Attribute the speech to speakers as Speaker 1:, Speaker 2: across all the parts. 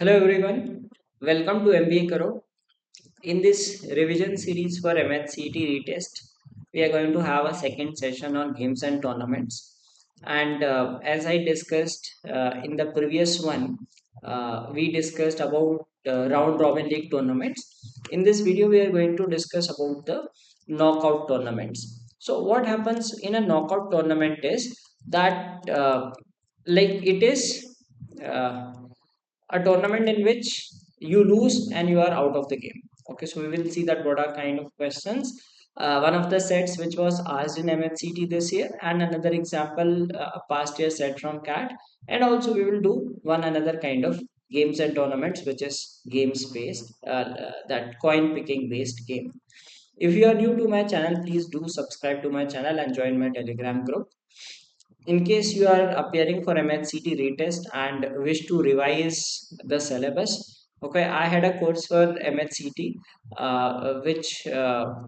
Speaker 1: Hello everyone, welcome to MBA Karo. In this revision series for MHCT retest, we are going to have a second session on games and tournaments. And as I discussed in the previous one, we discussed about round robin league tournaments. In this video, we are going to discuss about the knockout tournaments. So, what happens in a knockout tournament is that it is. Uh, a tournament in which you lose and you are out of the game. Okay, so we will see that what are kind of questions. One of the sets which was asked in MHCT this year, and another example, a past year set from CAT, and also we will do one another kind of games and tournaments which is games based, that coin picking based game. If you are new to my channel, please do subscribe to my channel and join my Telegram group. In case you are appearing for MHCT retest and wish to revise the syllabus, okay, I had a course for MHCT which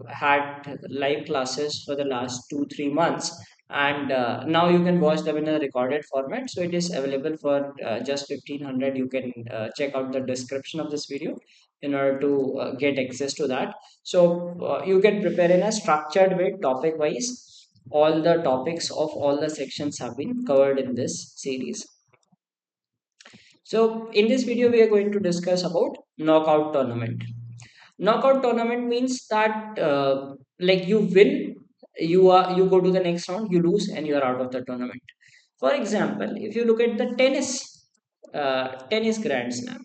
Speaker 1: had live classes for the last 2 3 months, and now you can watch them in a recorded format, so it is available for just 1500. You can check out the description of this video in order to get access to that. So you can prepare in a structured way, topic wise. All the topics of all the sections have been covered in this series. So in this video we are going to discuss about knockout tournament. Knockout tournament means that you win, you go to the next round, you lose and you are out of the tournament. For example, if you look at the tennis grand slam.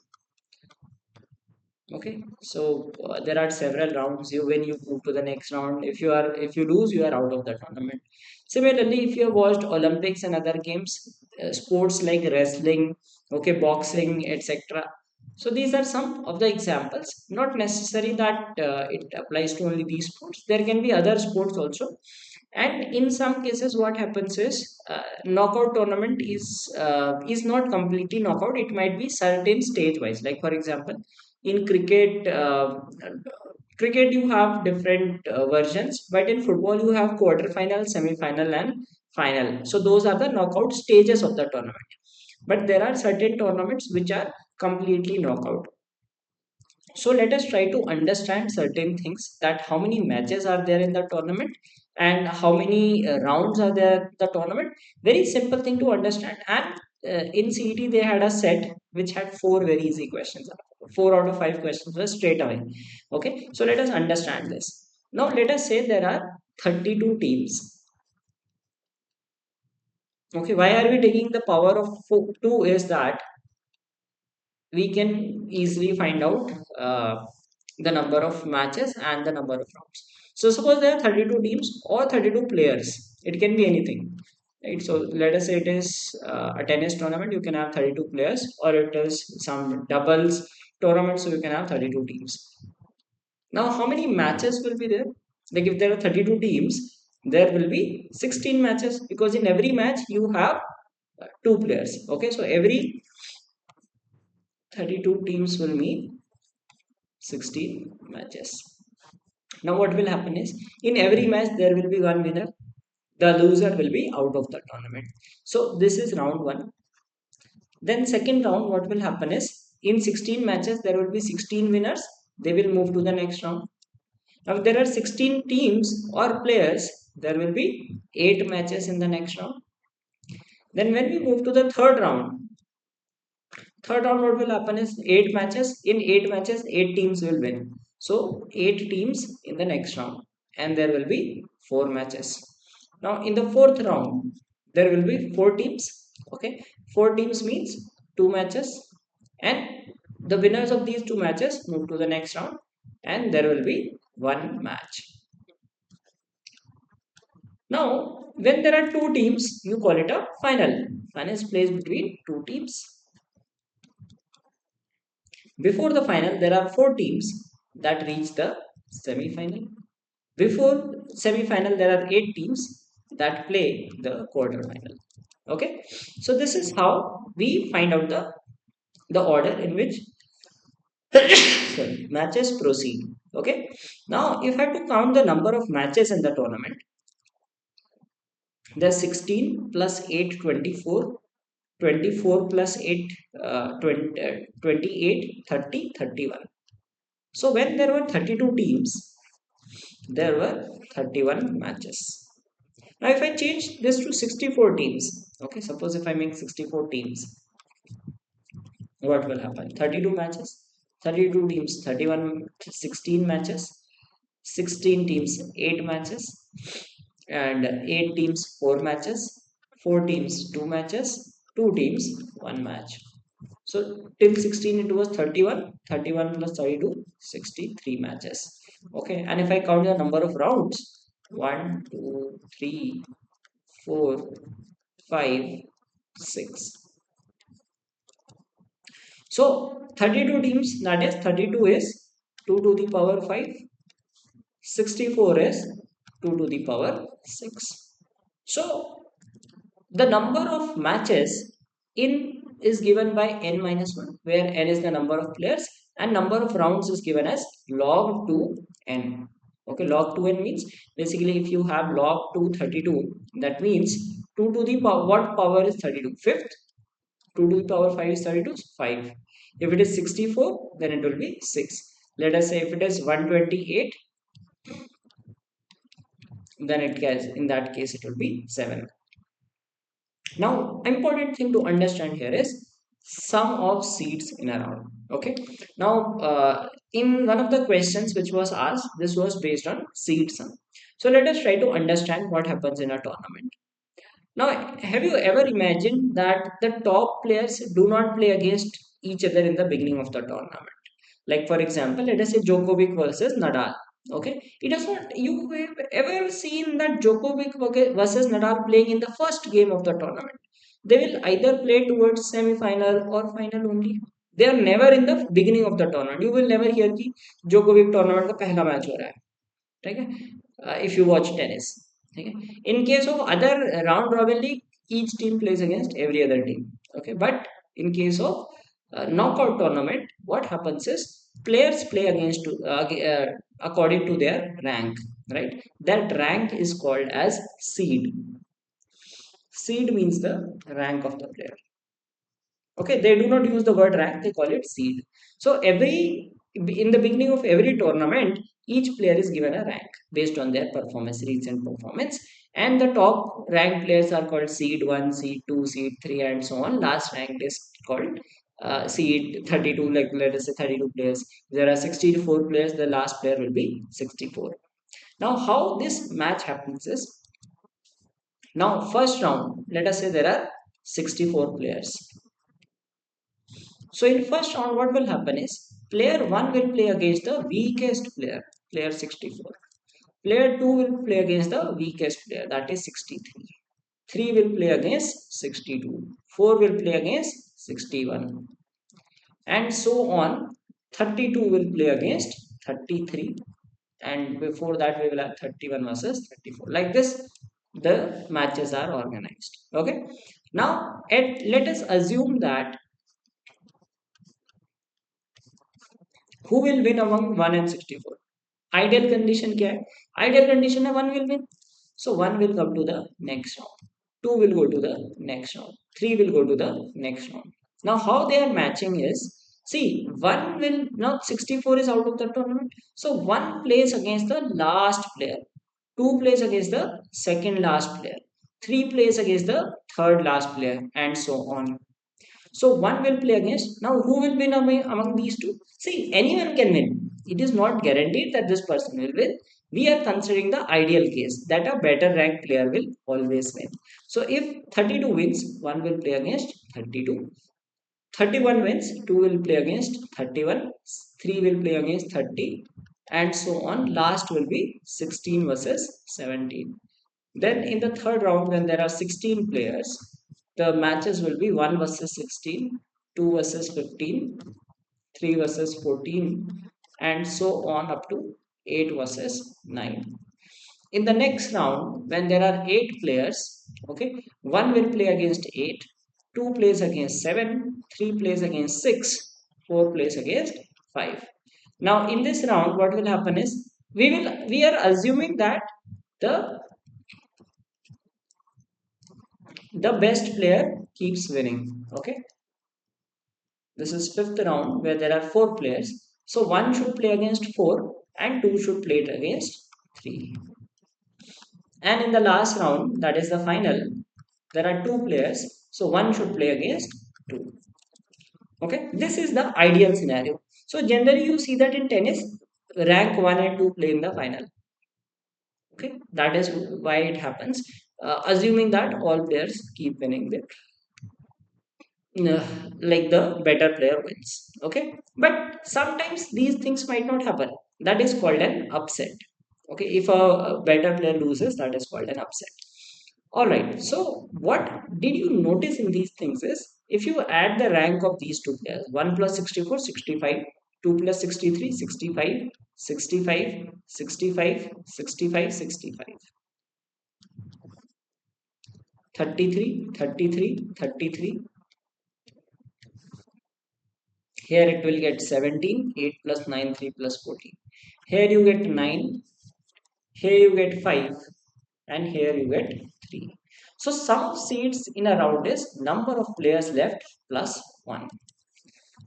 Speaker 1: Okay, so there are several rounds. You win, you move to the next round. If you lose, you are out of the tournament. Similarly, if you have watched Olympics and other games, sports like wrestling, okay, boxing, etc. So these are some of the examples. Not necessary that it applies to only these sports. There can be other sports also. And in some cases, what happens is knockout tournament is not completely knockout. It might be certain stage wise. Like for example, in cricket you have different versions, but in football you have quarter-final, semi-final, and final. So those are the knockout stages of the tournament. But there are certain tournaments which are completely knockout. So let us try to understand certain things, that how many matches are there in the tournament and how many rounds are there in the tournament. Very simple thing to understand. And in CET they had a set which had four very easy questions. Four out of five questions were straight away. Okay, so let us understand this. Now let us say there are 32 teams. Okay, why are we taking the power of 2 is that we can easily find out the number of matches and the number of rounds. So suppose there are 32 teams or 32 players. It can be anything. Right? So let us say it is a tennis tournament. You can have 32 players, or it is some doubles tournament. So you can have 32 teams. Now, how many matches will be there? Like if there are 32 teams, there will be 16 matches, because in every match you have two players. Okay, so every 32 teams will mean 16 matches. Now, what will happen is, in every match there will be one winner. The loser will be out of the tournament. So this is round one. Then second round, what will happen is, in 16 matches there will be 16 winners. They will move to the next round. Now, if there are 16 teams or players, there will be 8 matches in the next round. Then when we move to the third round what will happen is, 8 matches. In 8 matches 8 teams will win, so 8 teams in the next round, and there will be 4 matches. Now in the fourth round there will be 4 teams. Okay, 4 teams means 2 matches, and the winners of these 2 matches move to the next round, and there will be one match. Now when there are 2 teams, you call it a final. Final is placed between 2 teams. Before the final, there are 4 teams that reach the semi-final. Before semi-final, there are 8 teams that play the quarter-final. Okay, so this is how we find out the order in which sorry, matches proceed. Okay, now if I have to count the number of matches in the tournament, there's 16 plus 8, 24. 24 plus 8, 20, 28, 30, 31. So when there were 32 teams, there were 31 matches. Now if I change this to 64 teams, okay, suppose if I make 64 teams, what will happen? 32 matches, 32 teams, 31, 16 matches, 16 teams, 8 matches, and 8 teams, 4 matches, 4 teams, 2 matches, 2 teams, 1 match. So till 16 it was 31, 31 plus 32, 63 matches. Okay, and if I count the number of rounds, 1, 2, 3, 4, 5, 6. So 32 teams, that is 32 is 2 to the power 5, 64 is 2 to the power 6. So the number of matches in is given by n minus 1, where n is the number of players, and number of rounds is given as log 2n. Okay, log 2n means basically if you have log 2 32, that means 2 to the power, what power is 32? Fifth. 2 to the power 5 is 32, 5. If it is 64, then it will be 6. Let us say if it is 128, then it can, in that case it will be 7. Now, important thing to understand here is sum of seeds in a round. Okay. Now, in one of the questions which was asked, this was based on seed sum. So let us try to understand what happens in a tournament. Now, have you ever imagined that the top players do not play against each other in the beginning of the tournament? Like for example, let us say Djokovic versus Nadal. Okay, it does not. You have ever seen that Djokovic versus Nadal playing in the first game of the tournament? They will either play towards semi-final or final only. They are never in the beginning of the tournament. You will never hear कि Djokovic tournament का पहला match हो रहा है. ठीक है? If you watch tennis. Okay. In case of other round robin league, each team plays against every other team. Okay, but in case of knockout tournament, what happens is players play against according to their rank, right? That rank is called as seed. Seed means the rank of the player. Okay, they do not use the word rank, they call it seed. So every in the beginning of every tournament, each player is given a rank based on their performance, recent performance, and the top ranked players are called seed 1, seed 2, seed 3, and so on. Last ranked is called seed 32, like let us say 32 players. There are 64 players, the last player will be 64. Now, how this match happens is, now first round, let us say there are 64 players. So in first round, what will happen is player 1 will play against the weakest player, player 64. Player 2 will play against the weakest player, that is 63. 3 will play against 62. 4 will play against 61. And so on. 32 will play against 33. And before that, we will have 31 versus 34. Like this, the matches are organized. Okay. Now, let us assume that who will win among 1 and 64. Ideal condition क्या है? Ideal condition है 1 will win. So 1 will come to the next round. 2 will go to the next round. 3 will go to the next round. Now how they are matching is, see, 1 will, now 64 is out of the tournament. So 1 plays against the last player. 2 plays against the second last player. 3 plays against the third last player, and so on. So one will play against. Now, who will win among these two? See, anyone can win. It is not guaranteed that this person will win. We are considering the ideal case that a better ranked player will always win. So if 32 wins, one will play against 32. 31 wins, 2 will play against 31. 3 will play against 30. And so on. Last will be 16 versus 17. Then in the third round, when there are 16 players, the matches will be 1 versus 16, 2 versus 15, 3 versus 14, and so on up to 8 versus 9. In the next round, when there are 8 players, okay, 1 will play against 8, 2 plays against 7, 3 plays against 6, 4 plays against 5. Now in this round, what will happen is we are assuming that the The best player keeps winning. Okay, this is fifth round where there are four players. So one should play against four and two should play it against three. And in the last round, that is the final, there are two players. So one should play against two. Okay, this is the ideal scenario. So generally you see that in tennis, rank one and two play in the final. Okay, that is why it happens. Assuming that all players keep winning the uh, like the better player wins. Okay, but sometimes these things might not happen. That is called an upset. Okay, if a better player loses, that is called an upset. All right, so what did you notice in these things is, if you add the rank of these two players, 1 plus 64 65, 2 plus 63 65, 65 65 65 65, 33 33 33. Here it will get 17, 8 plus 9, 3 plus 14. Here you get 9, here you get 5, and here you get 3. So sum of seeds in a round is number of players left plus 1.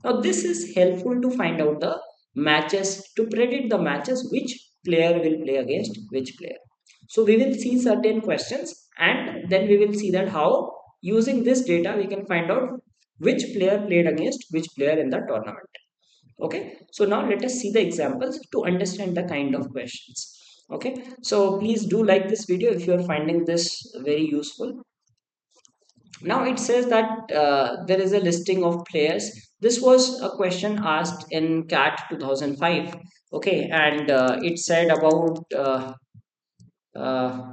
Speaker 1: Now this is helpful to find out the matches, to predict the matches, which player will play against which player. So we will see certain questions and then we will see that how using this data we can find out which player played against which player in the tournament. Okay, so now let us see the examples to understand the kind of questions. Okay, so please do like this video if you are finding this very useful. Now it says that there is a listing of players. This was a question asked in CAT 2005. Okay, and it said about uh,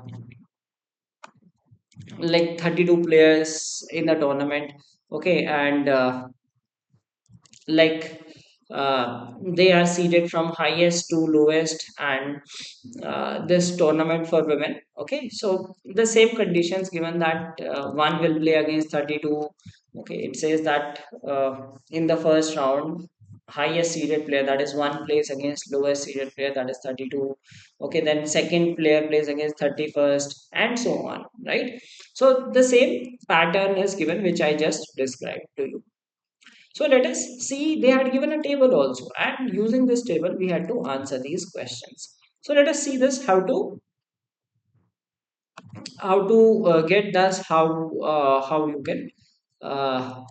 Speaker 1: like 32 players in the tournament. Okay, and like they are seeded from highest to lowest, and this tournament for women. Okay, so the same conditions given that one will play against 32. Okay, it says that in the first round, highest seeded player, that is one, plays against lowest seeded player, that is 32. Okay, then second player plays against 31st and so on, right? So the same pattern is given which I just described to you. So let us see, they had given a table also, and using this table, we had to answer these questions. So let us see this, how to get this, how you can uh,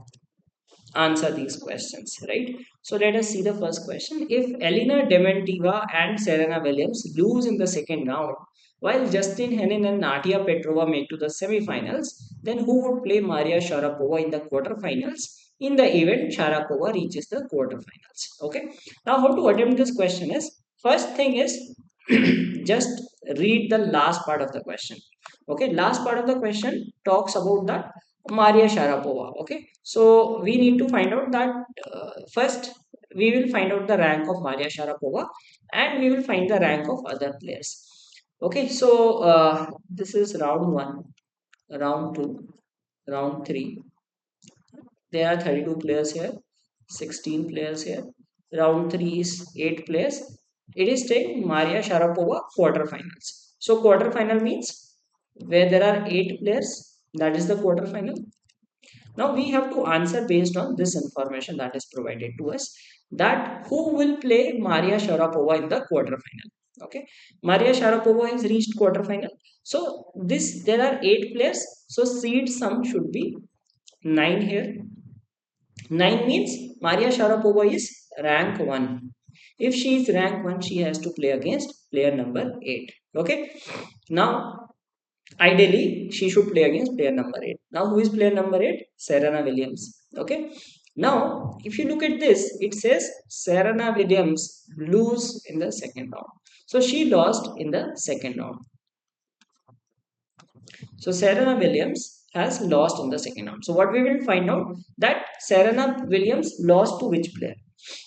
Speaker 1: answer these questions, right? So let us see the first question. If Elena Dementiva and Serena Williams lose in the second round, while Justin Henin and Nadia Petrova make to the semifinals, then who would play Maria Sharapova in the quarterfinals? In the event Sharapova reaches the quarterfinals. Okay. Now, how to attempt this question is, first thing is just read the last part of the question. Okay, last part of the question talks about the Maria Sharapova. Okay, so we need to find out that first we will find out the rank of Maria Sharapova and we will find the rank of other players. Okay, so this is round one, round two, round three. There are 32 players here, 16 players here. Round three is 8 players. It is taking Maria Sharapova quarterfinals. So quarterfinal means where there are 8 players, that is the quarterfinal. Now we have to answer based on this information that is provided to us, that who will play Maria Sharapova in the quarterfinal. Okay, Maria Sharapova has reached quarterfinal. So this, there are 8 players. So seed sum should be 9 here. 9 means Maria Sharapova is rank 1. If she is rank 1, she has to play against player number 8. Okay. Now, ideally, she should play against player number 8. Now, who is player number 8? Serena Williams. Okay. Now, if you look at this, it says Serena Williams lose in the second round. So, she lost in the second round. So Serena Williams has lost in the second round. So what we will find out, that Serena Williams lost to which player.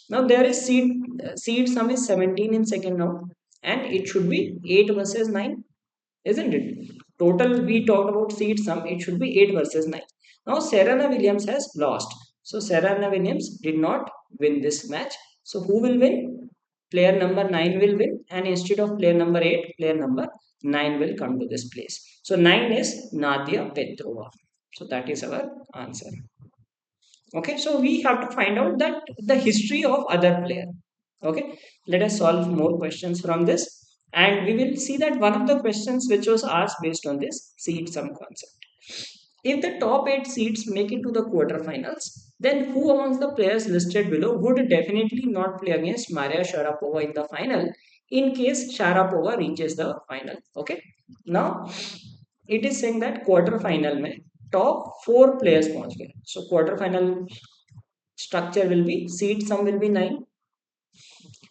Speaker 1: Now there is seed sum is 17 in second round, and it should be 8 versus 9, isn't it? Total we talked about seed sum, it should be 8 versus 9. Now Serena Williams has lost. So Serena Williams did not win this match. So who will win? Player number 9 will win, and instead of player number 8, player number 9 will come to this place. So 9 is Nadia Petrova. So that is our answer. Okay, so we have to find out that the history of other player. Okay, let us solve more questions from this, and we will see that one of the questions which was asked based on this seed sum concept. If the top 8 seeds make it to the quarterfinals, then who amongst the players listed below would definitely not play against Maria Sharapova in the final in case Sharapova reaches the final? Okay, now it is saying that quarterfinal में top 4 players पहुंच गए. So quarterfinal structure will be seed sum will be 9.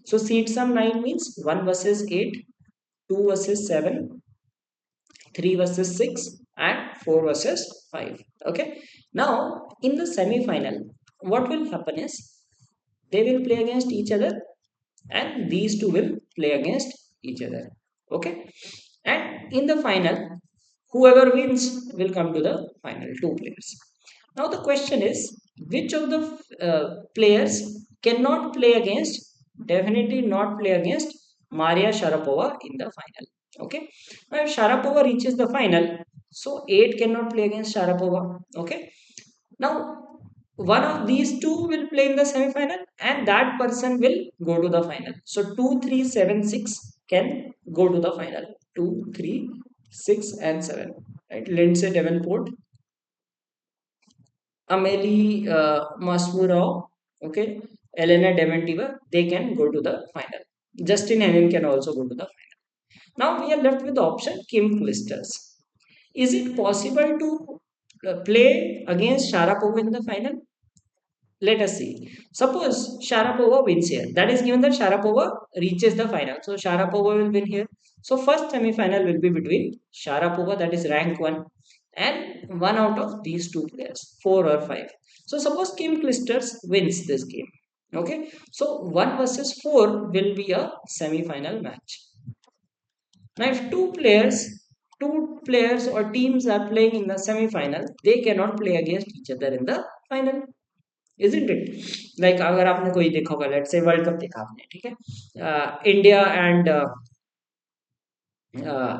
Speaker 1: So seed sum 9 means 1 versus 8, 2 versus 7, 3 versus 6, and 4 versus 5. Okay. Now in the semi final, what will happen is they will play against each other, and these two will play against each other. Okay. And in the final, whoever wins will come to the final, two players. Now the question is, which of the players cannot play against, definitely not play against Maria Sharapova in the final? Okay. Now if Sharapova reaches the final, so 8 cannot play against Sharapova. Okay. Now one of these two will play in the semi-final, and that person will go to the final. So 2, 3, 7, 6 can go to the final. 2, 3, 6, and 7. Right? Lindsay Davenport, Amelie Masmurov, okay, Elena Dementiva, they can go to the final. Justin Henin can also go to the final. Now we are left with the option Kim Clijsters. Is it possible to play against Sharapova in the final? Let us see. Suppose Sharapova wins here. That is given that Sharapova reaches the final. So Sharapova will win here. So first semi-final will be between Sharapova, that is rank 1, and one out of these two players, 4 or 5. So suppose Kim Clijsters wins this game. Okay. So 1 versus 4 will be a semi-final match. Now if two players or teams are playing in the semi-final, they cannot play against each other in the final. Isn't it? Like अगर आपने कोई देखा होगा, let's say world cup देखा आपने, ठीक है, India and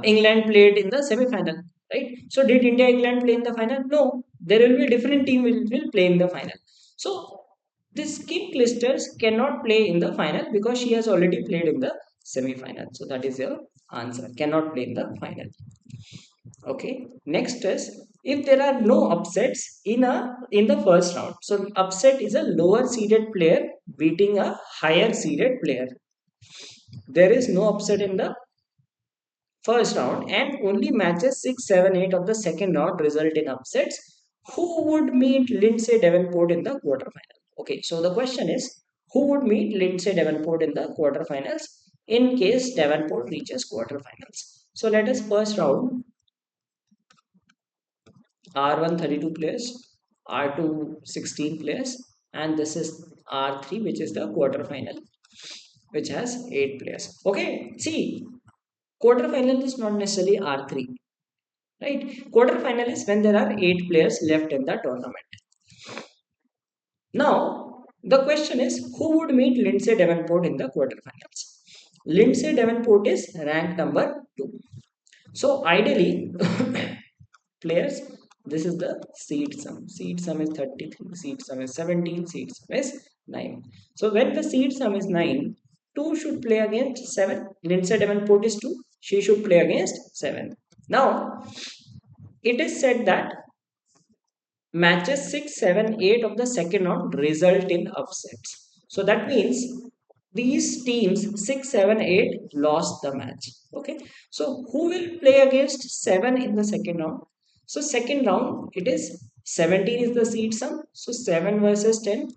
Speaker 1: England played in the semi-final, right? So did India England play in the final? No, there will be a different team will play in the final. So this Kim Clijsters cannot play in the final because she has already played in the semi-final. So that is your answer, cannot play in the final. Okay, next is if there are no upsets in the first round. So upset is a lower seeded player beating a higher seeded player. There is no upset in the first round, and only matches 6, 7, 8 of the second round result in upsets. Who would meet Lindsay Davenport in the quarterfinal? Okay, so the question is, who would meet Lindsay Davenport in the quarterfinals in case Davenport reaches quarterfinals? So let us first round R1 32 players, R2 16 players, and this is R3, which is the quarterfinal, which has 8 players. Okay, see, quarterfinal is not necessarily R3, right? Quarterfinal is when there are 8 players left in the tournament. Now, the question is, who would meet Lindsay Davenport in the quarterfinals? Lindsay Davenport is ranked number 2. So, ideally, players, this is the seed sum is 33, seed sum is 17, seed sum is 9. So when the seed sum is 9, 2 should play against 7. Lindsay Davenport is 2, she should play against 7. Now it is said that matches 6, 7, 8 of the second round result in upsets. So that means these teams 6, 7, 8 lost the match. Okay. So who will play against 7 in the second round? So second round it is 17 is the seed sum. So 7 versus 10.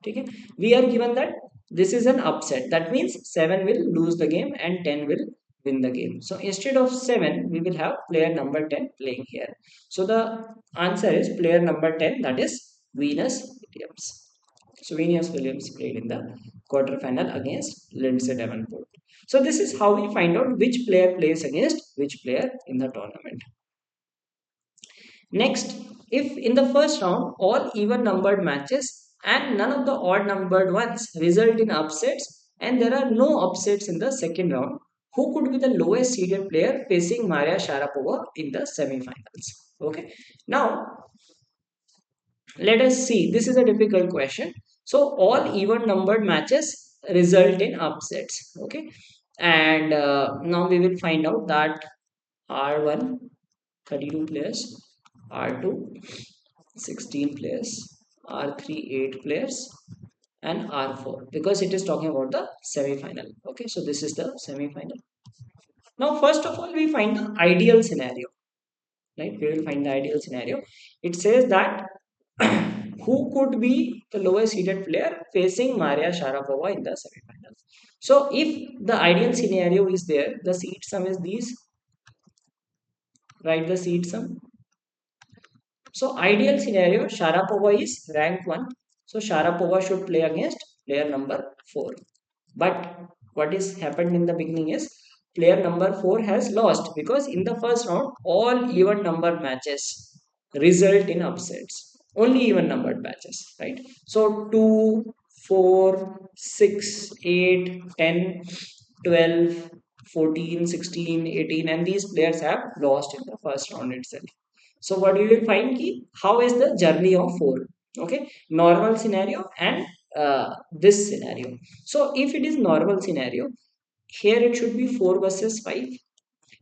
Speaker 1: Okay. We are given that this is an upset. That means 7 will lose the game and 10 will win the game. So instead of 7, we will have player number 10 playing here. So the answer is player number 10, that is Venus Williams. So Venus Williams played in the quarterfinal against Lindsay Davenport. So this is how we find out which player plays against which player in the tournament. Next, if in the first round all even numbered matches and none of the odd numbered ones result in upsets and there are no upsets in the second round, who could be the lowest seeded player facing Maria Sharapova in the semi-finals? Okay. Now let us see. This is a difficult question. So all even numbered matches result in upsets. Okay. And now we will find out that R1 32 players, R2 16 players, R3 8 players, and R4 because it is talking about the semi-final. Okay, so this is the semi-final. Now, first of all, we find the ideal scenario. Right, we will find the ideal scenario. It says that who could be the lowest seeded player facing Maria Sharapova in the semi-final. So, if the ideal scenario is there, the seed sum is these. Write the seed sum. So ideal scenario, Sharapova is rank 1. So Sharapova should play against player number 4. But what is happened in the beginning is player number 4 has lost because in the first round all even numbered matches result in upsets. Only even numbered matches, right? So 2, 4, 6, 8, 10, 12, 14, 16, 18, and these players have lost in the first round itself. So what you will find key, how is the journey of 4? Okay, normal scenario and this scenario. So if it is normal scenario, here it should be 4 versus 5.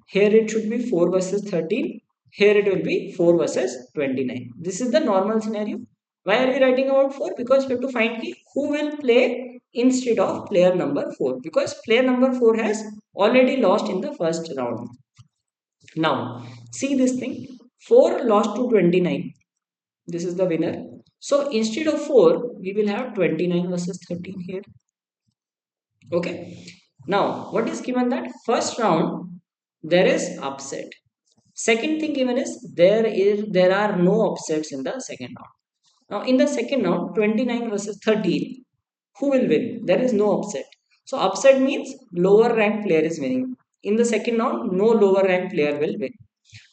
Speaker 1: Here it should be 4 versus 13. Here it will be 4 versus 29. This is the normal scenario. Why are we writing about 4? Because we have to find key who will play instead of player number 4. Because player number 4 has already lost in the first round. Now, see this thing. 4 lost to 29. This is the winner. So instead of 4, we will have 29 versus 13 here. Okay. Now, what is given that first round there is upset. Second thing given is there are no upsets in the second round. Now, in the second round, 29 versus 13, who will win? There is no upset. So upset means lower rank player is winning. In the second round, no lower rank player will win.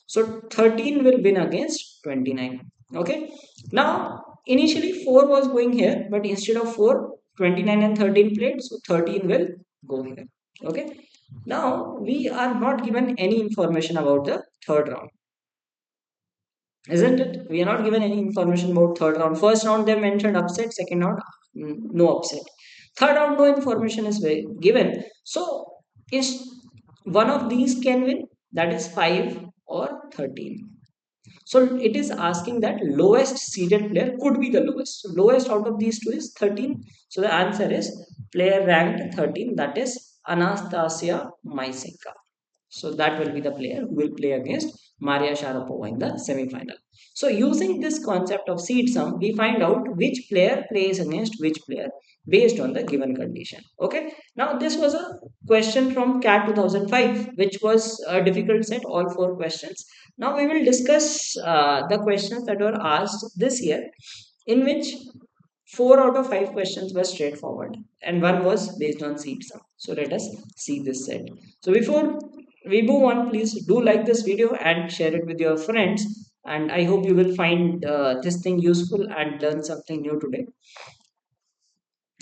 Speaker 1: So 13 will win against 29. Okay. Now, initially 4 was going here, but instead of 4, 29 and 13 played. So 13 will go here. Okay. Now, we are not given any information about the third round. Isn't it? We are not given any information about third round. First round they mentioned upset, second round no upset. Third round no information is given. So is one of these can win, that is 5 or 13. So it is asking that lowest seeded player could be the lowest. So lowest out of these two is 13. So the answer is player ranked 13, that is Anastasia Mysenka. So that will be the player who will play against Maria Sharapova in the semi-final. So using this concept of seed sum, we find out which player plays against which player based on the given condition. Okay. Now this was a question from CAT 2005, which was a difficult set, all 4 questions. Now we will discuss the questions that were asked this year, in which 4 out of 5 questions were straightforward and one was based on seed sum. So let us see this set. So before we move on, please do like this video and share it with your friends. And I hope you will find this thing useful and learn something new today.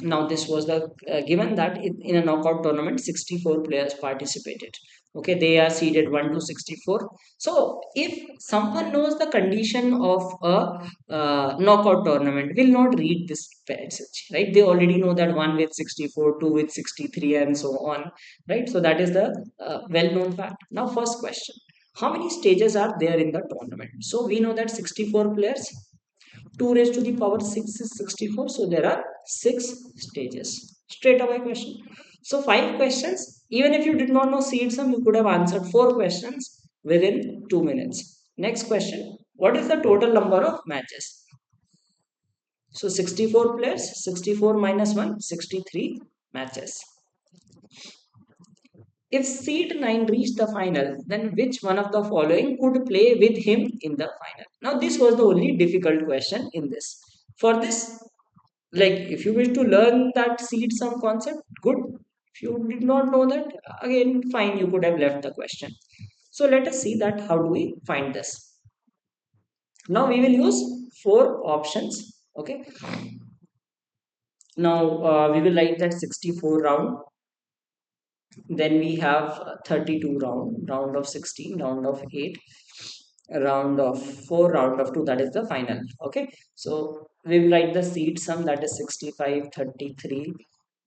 Speaker 1: Now this was the given that in a knockout tournament 64 players participated. Okay, they are seeded 1 to 64. So if someone knows the condition of a knockout tournament, will not read this passage, right? They already know that 1 with 64, 2 with 63, and so on, right? So that is the well known fact. Now first question, how many stages are there in the tournament? So we know that 64 players, 2 raised to the power 6 is 64. So there are 6 stages. Straight away question. So 5 questions. Even if you did not know seed sum, you could have answered 4 questions within 2 minutes. Next question. What is the total number of matches? So 64 players, 64 minus 1, 63 matches. If seed 9 reached the final, then which one of the following could play with him in the final? Now, this was the only difficult question in this. For this, like if you wish to learn that seed sum concept, good. If you did not know that, again, fine, you could have left the question. So let us see that how do we find this. Now we will use 4 options. Okay. Now we will write that 64 round. Then we have 32 round, round of 16, round of 8, round of 4, round of 2, that is the final. Okay, so we will write the seed sum, that is 65, 33.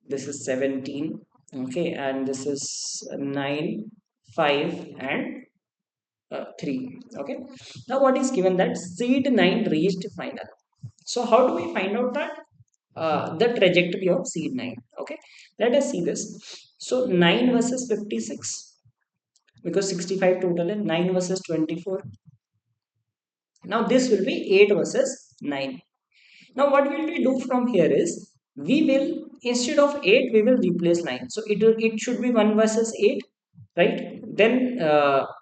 Speaker 1: This is 17. Okay, and this is 9, 5, and 3. Okay, now what is given, that seed 9 reached final. So how do we find out that the trajectory of seed 9? Okay, let us see this. So 9 versus 56, because 65 total, and 9 versus 24. Now this will be 8 versus 9. Now what will we do from here is, we will, instead of 8 we will replace 9. So it should be 1 versus 8, right? Then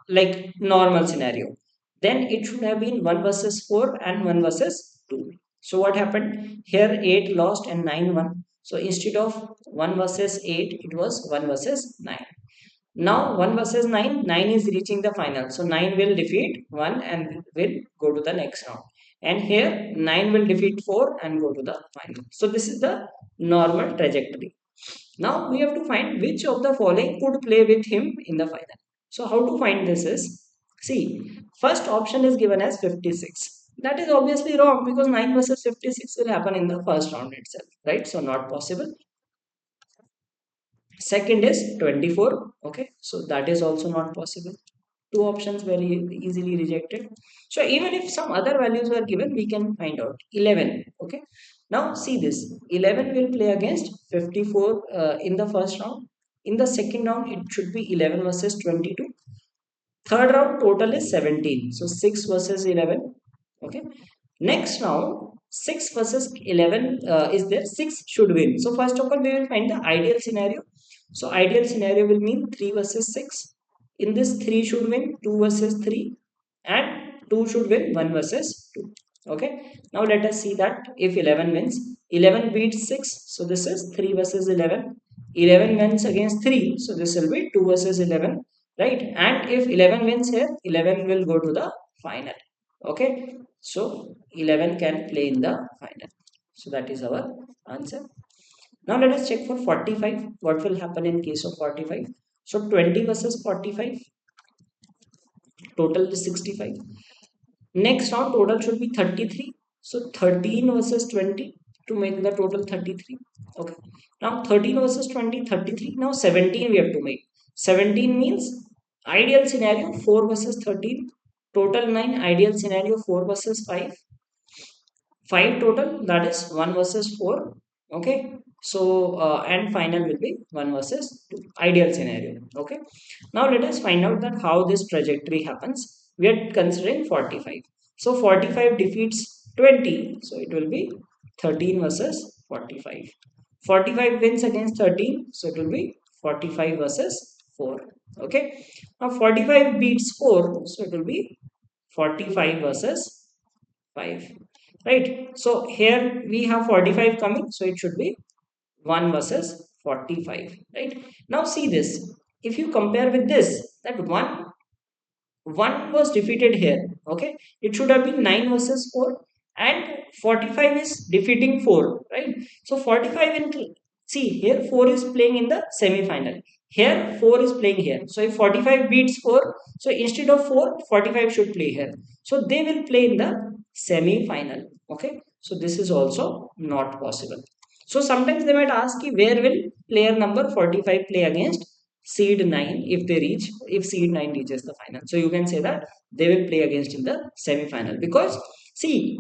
Speaker 1: like normal scenario, then it should have been 1 versus 4 and 1 versus 2. So what happened here, 8 lost and 9 won. So instead of 1 versus 8, it was 1 versus 9. Now 1 versus 9, 9 is reaching the final. So 9 will defeat 1 and will go to the next round. And here 9 will defeat 4 and go to the final. So this is the normal trajectory. Now we have to find which of the following could play with him in the final. So how to find this is, see, first option is given as 56. That is obviously wrong, because 9 versus 56 will happen in the first round itself, right? So not possible. Second is 24. Okay, so that is also not possible. Two options very easily rejected. So even if some other values were given, we can find out 11. Okay, now see this, 11 will play against 54 in the first round. In the second round, it should be 11 versus 22. Third round total is 17. So 6 versus 11. Okay. Next round, 6 versus 11 is there. 6 should win. So first of all, we will find the ideal scenario. So ideal scenario will mean 3 versus 6. In this, 3 should win, 2 versus 3. And 2 should win, 1 versus 2. Okay. Now let us see that if 11 wins. 11 beats 6. So this is 3 versus 11. 11 wins against 3. So this will be 2 versus 11, right? And if 11 wins here, 11 will go to the final. Okay, so 11 can play in the final. So that is our answer. Now let us check for 45. What will happen in case of 45? So 20 versus 45, total is 65. Next round total should be 33. So 13 versus 20 to make the total 33. Okay. Now 13 versus 20, 33. Now 17 we have to make. 17 means ideal scenario 4 versus 13. Total 9. Ideal scenario 4 versus 5. 5 total, that is 1 versus 4. Okay, so and final will be 1 versus 2, ideal scenario. Okay, now let us find out that how this trajectory happens. We are considering 45. So 45 defeats 20, so it will be 13 versus 45. 45 wins against 13, so it will be 45 versus 4. Okay, now 45 beats 4, so it will be 45 versus 5, right? So here we have 45 coming, so it should be 1 versus 45, right? Now see this, if you compare with this, that one was defeated here. Okay, it should have been 9 versus 4, and 45 is defeating 4, right? So 45 in, see here 4 is playing in the semi-final, here 4 is playing here. So if 45 beats 4, so instead of 4, 45 should play here. So they will play in the semi-final. Okay, so this is also not possible. So sometimes they might ask you, where will player number 45 play against seed 9 if they reach, if seed 9 reaches the final? So you can say that they will play against in the semi final, because see,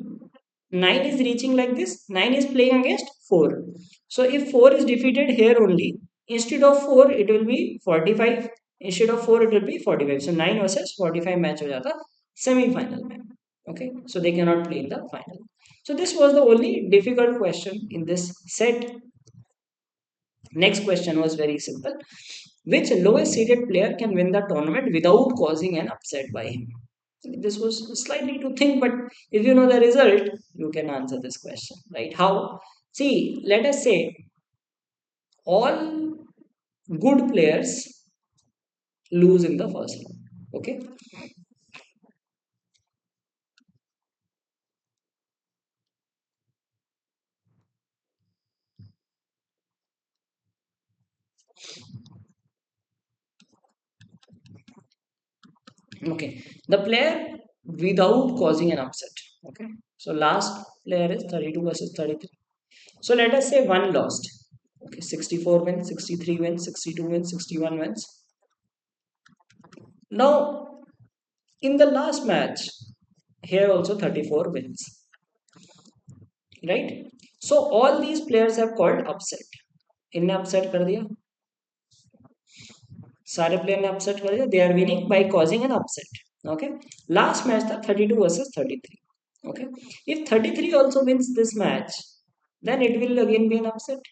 Speaker 1: 9 is reaching like this, 9 is playing against 4. So if 4 is defeated here only, instead of 4 it will be 45, instead of 4 it will be 45. So 9 versus 45 match ho jata semi final mein. Okay, so they cannot play in the final. So this was the only difficult question in this set. Next question was very simple. Which lowest seeded player can win the tournament without causing an upset by him? This was slightly to think, but if you know the result, you can answer this question, right? How? See, let us say all good players lose in the first round. Okay. Okay. The player without causing an upset. Okay, so last player is 32 versus 33. So let us say one lost. Okay, 64 wins, 63 wins, 62 wins, 61 wins. Now in the last match, here also 34 wins, right? So all these players have called upset. इनने upset कर दिया, सारे player ने upset कर दिया, they are winning by causing an upset. Okay, last match था 32 versus 33. Okay, if 33 also wins this match, then it will again be an upset.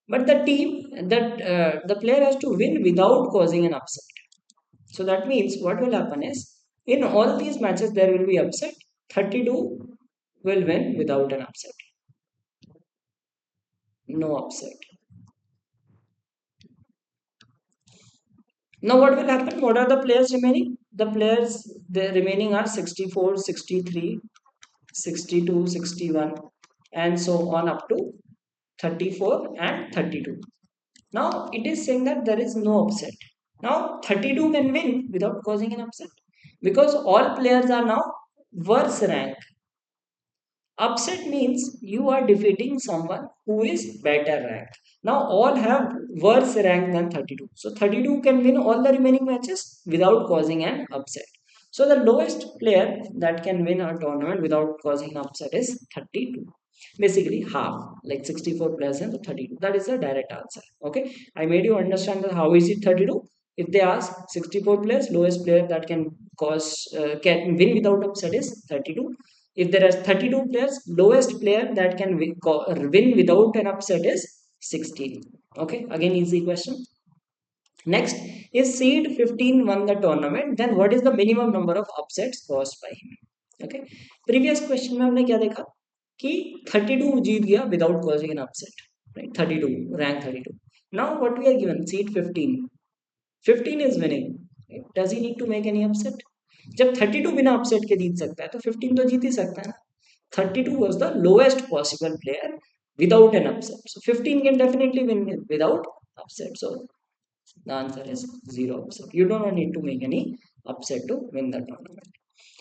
Speaker 1: But the team that the player has to win without causing an upset. So that means what will happen is in all these matches there will be upset. 32 will win without an upset. No upset. Now what will happen? What are the players remaining? The players the remaining are 64, 63, 62, 61, and so on up to 34 and 32. Now it is saying that there is no upset. Now 32 can win without causing an upset because all players are now worse rank. Upset means you are defeating someone who is better rank. Now all have worse rank than 32. So 32 can win all the remaining matches without causing an upset. So the lowest player that can win a tournament without causing an upset is 32. Basically half, like 64 players and 32. That is the direct answer. Okay, I made you understand that how is it 32. If they ask 64 players, lowest player that can win without upset is 32. If there are 32 players, lowest player that can win without an upset is 16. Okay, again easy question. Next, if seed 15 won the tournament, then what is the minimum number of upsets caused by him? Okay, previous question में हमने क्या देखा कि 32 जीत गया without causing an upset, right? 32 rank 32. Now what we are given seed 15. 15 is winning. Right? Does he need to make any upset? जब 32 बिना upset के जीत सकता है तो 15 तो जीत ही सकता है ना. 32 was the lowest possible player without an upset. So 15 can definitely win without upset. So the answer is zero upset. You do not need to make any upset to win the tournament.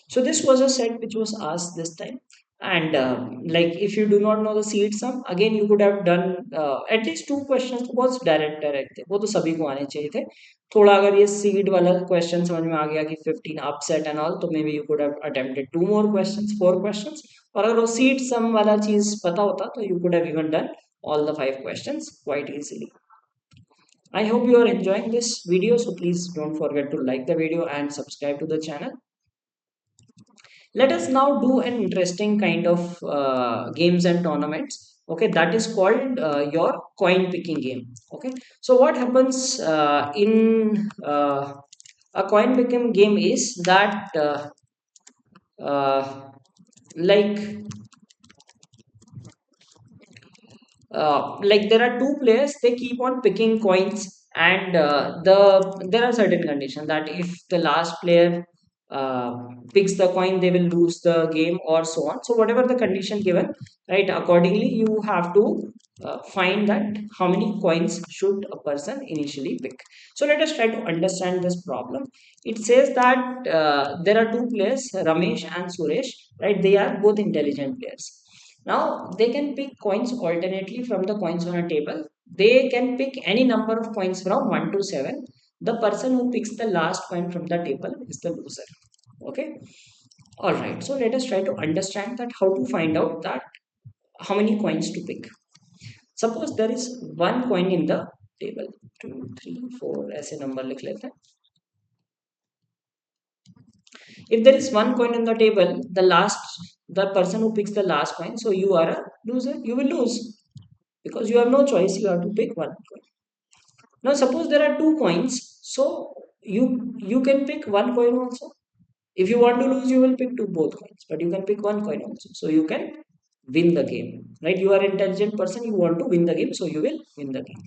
Speaker 1: So this was a set which was asked this time. And like if you do not know the seed sum, again you could have done at least two questions. तो बहुत direct थे, वो तो सभी को आने चाहिए थे. थोड़ा अगर ये सीड वाला क्वेश्चन समझ में आ गया कि 15 अपसेट एंड ऑल, तो maybe you could have attempted two more questions, four questions. और अगर वो सीड सम वाला चीज पता होता तो you could have even done all the five questions quite easily. I hope you are enjoying this video, so please don't forget to like the video and subscribe to the channel. Let us now do an interesting kind of games and tournaments. Okay, that is called your coin picking game. Okay, so what happens in a coin picking game is that like like there are two players, they keep on picking coins, and there are certain conditions that if the last player uh, picks the coin they will lose the game or so on. So whatever the condition given, right, accordingly you have to find that how many coins should a person initially pick. So let us try to understand this problem. It says that there are two players, Ramesh and Suresh, right? They are both intelligent players. Now they can pick coins alternately from the coins on a table. They can pick any number of coins from 1 to 7. The person who picks the last coin from the table is the loser. Okay. Alright. So let us try to understand that how to find out that how many coins to pick. Suppose there is one coin in the table. 2, 3, 4 ऐसे number लिख लेते हैं. If there is one coin on the table, the person who picks the last coin, so you are a loser. You will lose because you have no choice. You have to pick one coin. Now suppose there are two coins, so you can pick one coin also. If you want to lose, you will pick both coins, but you can pick one coin also, so you can win the game. Right? You are an intelligent person. You want to win the game, so you will win the game.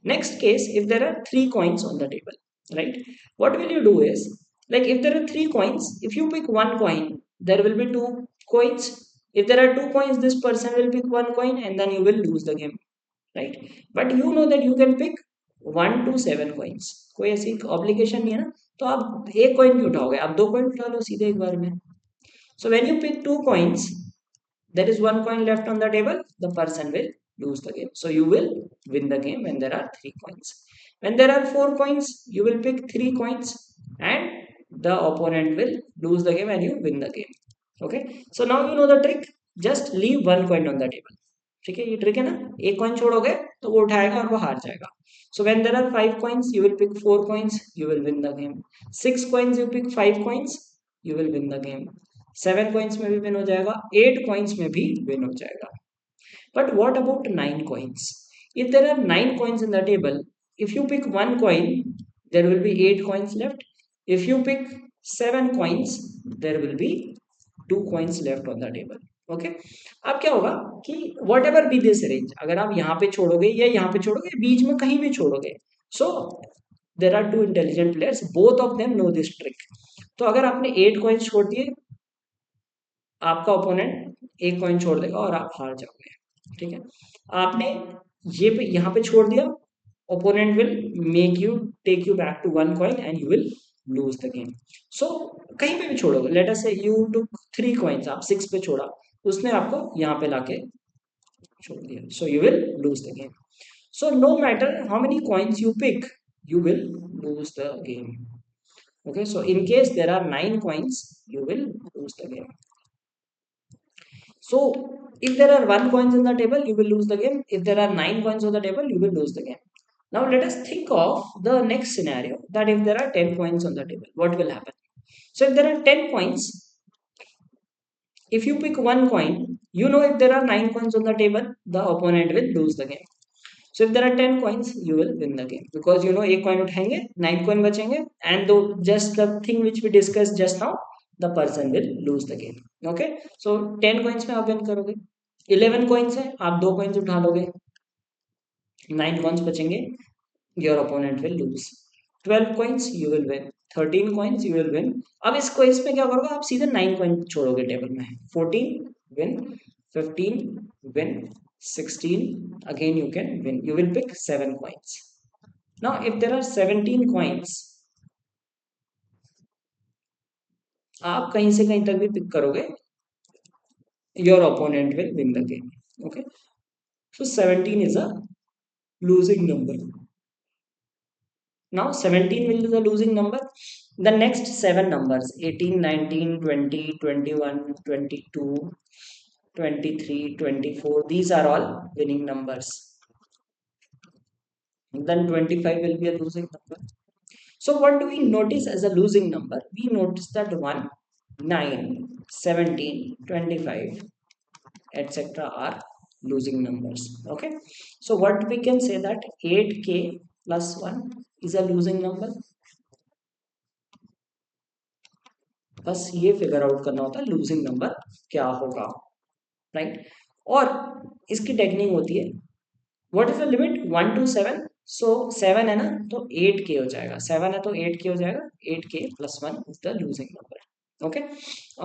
Speaker 1: Next case, if there are three coins on the table, right? What will you do is, like if there are three coins, if you pick one coin, there will be two coins. If there are two coins, this person will pick one coin and then you will lose the game, right? But you know that you can pick 1 to 7 coins. कोई ऐसी obligation नहीं है ना, तो आप एक coin क्यों उठाओगे, आप दो कॉइन उठा लो सीधे एक बार में. So when you pick 2 coins, there is 1 coin left on the table, the person will lose the game. So you will win the game when there are 3 coins. When there are 4 coins, you will pick 3 coins and the opponent will lose the game and you win the game. Okay. So now you know the trick. Just leave 1 coin on the table. ठीक है, ये trick है ना. एक coin छोड़ोगे तो वो उठाएगा और वो हार जाएगा. So when there are 5 coins, you will pick 4 coins, you will win the game. 6 coins, you pick 5 coins, you will win the game. 7 coins में भी win हो जाएगा, 8 coins में भी win हो जाएगा. But what about 9 coins? If there are 9 coins in the table, if you pick 1 coin, there will be 8 coins left. If you pick 7 coins, there will be 2 coins left on the table. Okay. अब क्या होगा कि what ever be this range, अगर आप यहाँ पे छोड़ोगे या यहाँ पे छोड़ोगे, बीच में कहीं भी छोड़ोगे, so there are two intelligent players, both of them know this trick. तो अगर आपने 8 कॉइन्स छोड़ दिए, आपका ओपोनेंट एक कॉइन छोड़ देगा और आप हार जाओगे. ठीक है. आपने ये पे यहाँ पे छोड़ दिया, opponent will make you take you back to 1 coin and you will lose the game. So कहीं पे भी छोड़ोगे, let us say you took 3 coins, आप 6 पे छोड़ा, उसने आपको यहाँ पे लाके छोड़ दिया, so you will lose the game. So no matter how many coins you pick, you will lose the game. Okay, so in case there are 9 coins, you will lose the game. So if there are 1 coins on the table, you will lose the game. If there are 9 coins on the table, you will lose the game. Now let us think of the next scenario, that if there are 10 coins on the table, what will happen? So if there are 10 coins, if you pick 1 coin, you know if there are 9 coins on the table, the opponent will lose the game. So if there are 10 coins, you will win the game because you know एक coin उठाएंगे, 9 coin बचेंगे, and though just the thing which we discussed just now, the person will lose the game. Okay, so 10 coins में आप win करोगे, 11 coins है, आप 2 coins उठा लोगे, 9 coins बचेंगे, your opponent will lose. 12 coins, you will win. 13 coins, you will win. अब इसको इसमें क्या करोगे, आप सीधे 9 coin छोड़ोगे टेबल में. 14 win, 15 win, 16 again you can win. You will pick 7 coins. Now if there are 17 coins, आप कहीं से कहीं तक भी पिक करोगे, your opponent will win the game. Okay, so 17 is a losing number. Now 17 will be the losing number. The next 7 numbers, 18, 19, 20, 21, 22, 23, 24, these are all winning numbers. Then 25 will be a losing number. So what do we notice as a losing number? We notice that 1, 9, 17, 25, etc. are losing numbers. Okay. So what we can say that 8k plus 1 is a losing number. बस ये figure out करना होता है losing number क्या होगा, right. और इसकी technique होती है, what is the limit, 1 to 7. सो 7 है ना तो 8k हो जाएगा, 7 है तो 8k हो जाएगा, 8k plus 1 is the losing number. Okay,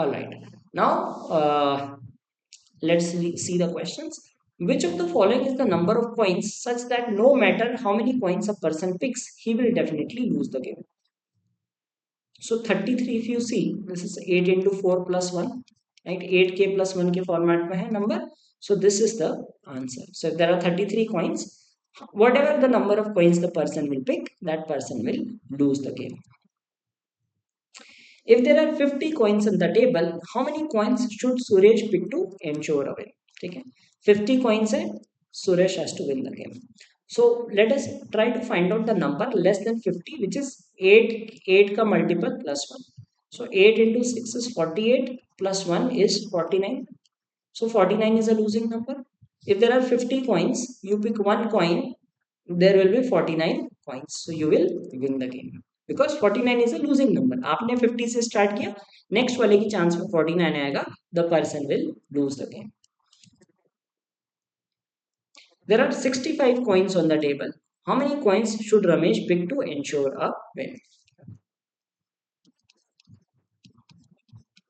Speaker 1: alright. Now let's see the questions. Which of the following is the number of coins such that no matter how many coins a person picks, he will definitely lose the game? So 33, if you see, this is 8 into 4 plus 1, right? 8k plus 1 के format में है number. So this is the answer. So if there are 33 coins, whatever the number of coins the person will pick, that person will lose the game. If there are 50 coins on the table, how many coins should Suresh pick to ensure a win? ठीक है, 50 coins है, Suresh has to win the game. So let us try to find out the number less than 50, which is 8 का multiple plus 1. So 8 into 6 is 48 plus 1 is 49. So 49 is a losing number. If there are 50 coins, you pick 1 coin, there will be 49 coins. So you will win the game. Because 49 is a losing number. आपने 50 से start किया, next वाले की chance में 49 आएगा, the person will lose the game. There are 65 coins on the table. How many coins should Ramesh pick to ensure a win?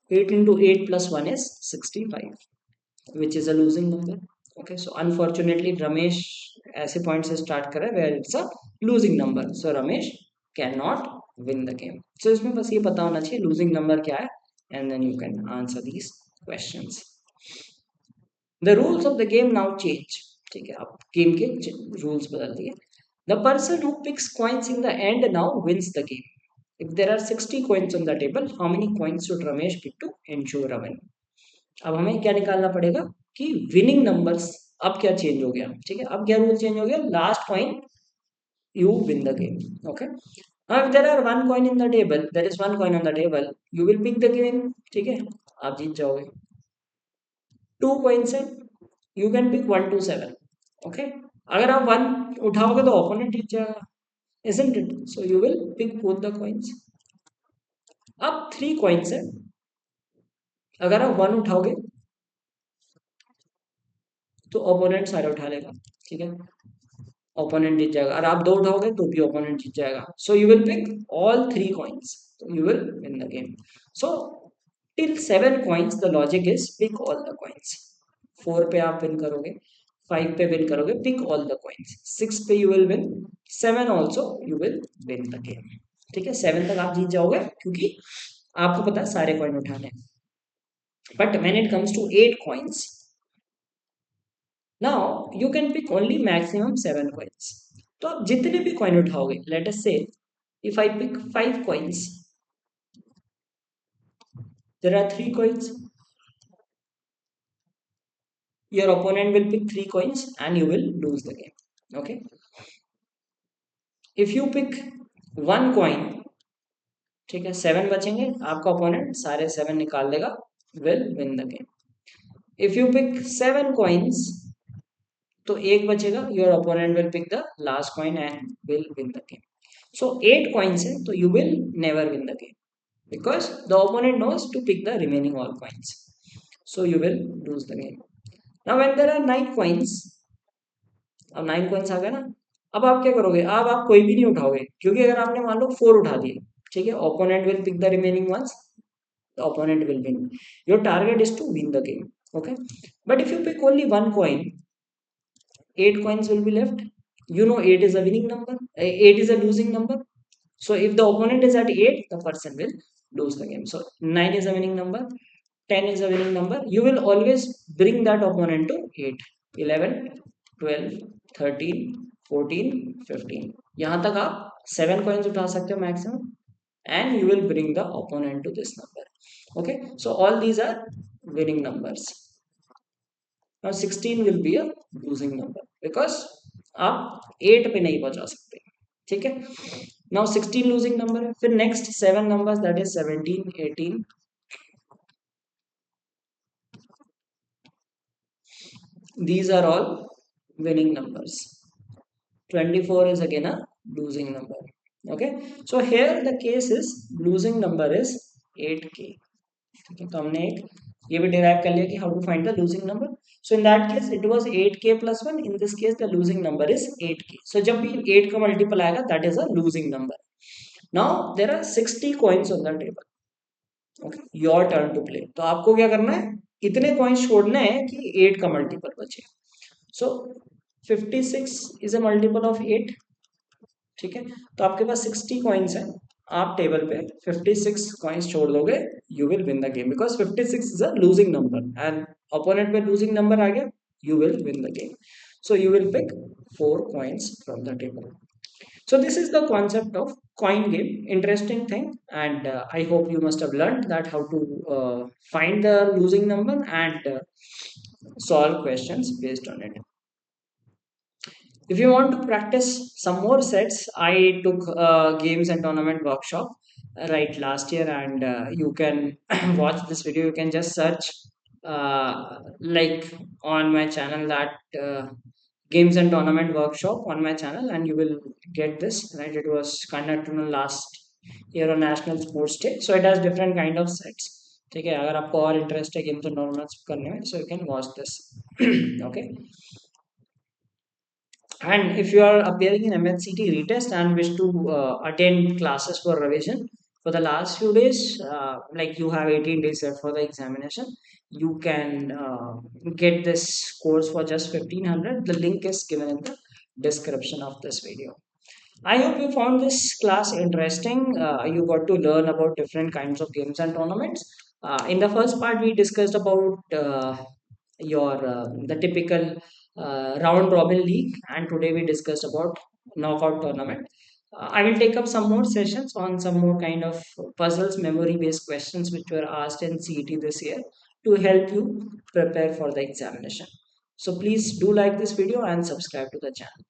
Speaker 1: 8 into 8 plus 1 is 65, which is a losing number. Okay, so unfortunately Ramesh ऐसे point से start कर रहा है where it's a losing number. So Ramesh cannot win the game. So इसमें बस ये पता होना चाहिए losing number क्या है. and then you can answer these questions. The rules of the game now change. ठीक है, अब गेम के रूल्स बदल दिए. The person who picks coins in the end now wins the game. If there are 60 coins on the table, how many coins should Ramesh pick to ensure a win? अब हमें क्या निकालना पड़ेगा कि winning numbers. अब क्या change हो गया, ठीक है, अब क्या रूल चेंज हो गया, last coin you win the game. Okay, now if there are one coin in the table, there is one coin on the table, you will pick the game. ठीक है, आप जीत जाओगे. टू coins है, you can pick 1 to 7. Okay, अगर आप one उठाओगे तो opponent जीत जाएगा, isn't it? So you will pick both the coins. अब थ्री coins है, अगर आप वन उठाओगे तो opponent सारे उठा लेगा. ठीक है, ओपोनेंट जीत जाएगा, और आप दो उठाओगे तो भी ओपोनेंट जीत जाएगा. So you will pick all three coins, you will win the game. So till 7 coins the logic is pick all the coins. 4 पे आप विन करोगे, 5 पे विन करोगे, पिक ऑल द कॉइन्स. 6 पे you will win, 7 also you will win the game. ठीक है, 7 तक आप जीत जाओगे क्योंकि आपको पता है सारे कॉइन उठाने. But when it comes to 8 coins, now you can pick only maximum 7 coins. तो आप जितने भी coin उठाओगे, let us say if I pick 5 coins, there are 3 coins. Your opponent will pick 3 coins and you will lose the game. Okay. If you pick 1 coin, ठीक है, 7 बचेंगे, आपका opponent सारे 7 निकाल लेगा, will win the game. If you pick 7 coins, तो एक बचेगा, your opponent will pick the last coin and will win the game. So 8 coins है, तो you will never win the game because the opponent knows to pick the remaining all coins. So you will lose the game. Now when there are 9 coins, अब 9 coins आ गए ना, अब आप क्या करोगे, अब आप कोई भी नहीं उठाओगे क्योंकि अगर आपने मान लो 4 उठा दिए, ठीक है, opponent will pick the remaining ones, the opponent will win. Your target is to win the game. Okay, but if you pick only 1 coin, 8 coins will be left. You know 8 is a winning number, 8 is a losing number. So if the opponent is at 8, the person will lose the game. So 9 is a winning number, 10 is a winning number. You will always bring that opponent to 8, 11, 12, 13, 14, 15. यहाँ तक आप 7 coins उठा सकते हो maximum, and you will bring the opponent to this number. Okay, so all these are winning numbers. Now 16 will be a losing number because आप 8 पे नहीं पहुंचा सकते. ठीक है, now 16 losing number है, फिर next 7 numbers, that is 17, 18, these are all winning numbers. 24 is again a losing number. Okay, so here the case is losing number is 8k. ठीक है, तो हमने एक ये भी derive कर लिया कि how to find the losing number. So in that case it was 8k plus 1. In this case the losing number is 8k. So जब भी 8 का multiple आएगा, that is a losing number. Now there are 60 coins on the table. Okay, your turn to play. तो आपको क्या करना है, इतने coins छोड़ने हैं कि 8 का multiple बचे. So 56 is a multiple of 8. ठीक है, तो आपके पास 60 coins है, आप टेबल पे 56 coins छोड़ दोगे, you will win the game because 56 is a losing number and opponent पे losing number आ गया, you will win the game. So you will pick 4 coins from the table. So this is the concept of coin game. Interesting thing, and I hope you must have learned that how to find the losing number and solve questions based on it. If you want to practice some more sets, I took a games and tournament workshop right last year, and you can watch this video. You can just search like on my channel that games and tournament workshop on my channel, and you will get this. Right, it was conducted on last year on National Sports Day, so it has different kind of sets. ठीक है, अगर आपको और interest है games and tournaments करने में, so you can watch this. Okay, and if you are appearing in MHCT retest and wish to attend classes for revision for the last few days, like you have 18 days left for the examination, you can get this course for just 1500. The link is given in the description of this video. I hope you found this class interesting. You got to learn about different kinds of games and tournaments. In the first part, we discussed about your the typical round robin league, and today we discussed about knockout tournament. I will take up some more sessions on some more kind of puzzles, memory based questions which were asked in CET this year to help you prepare for the examination. So please do like this video and subscribe to the channel.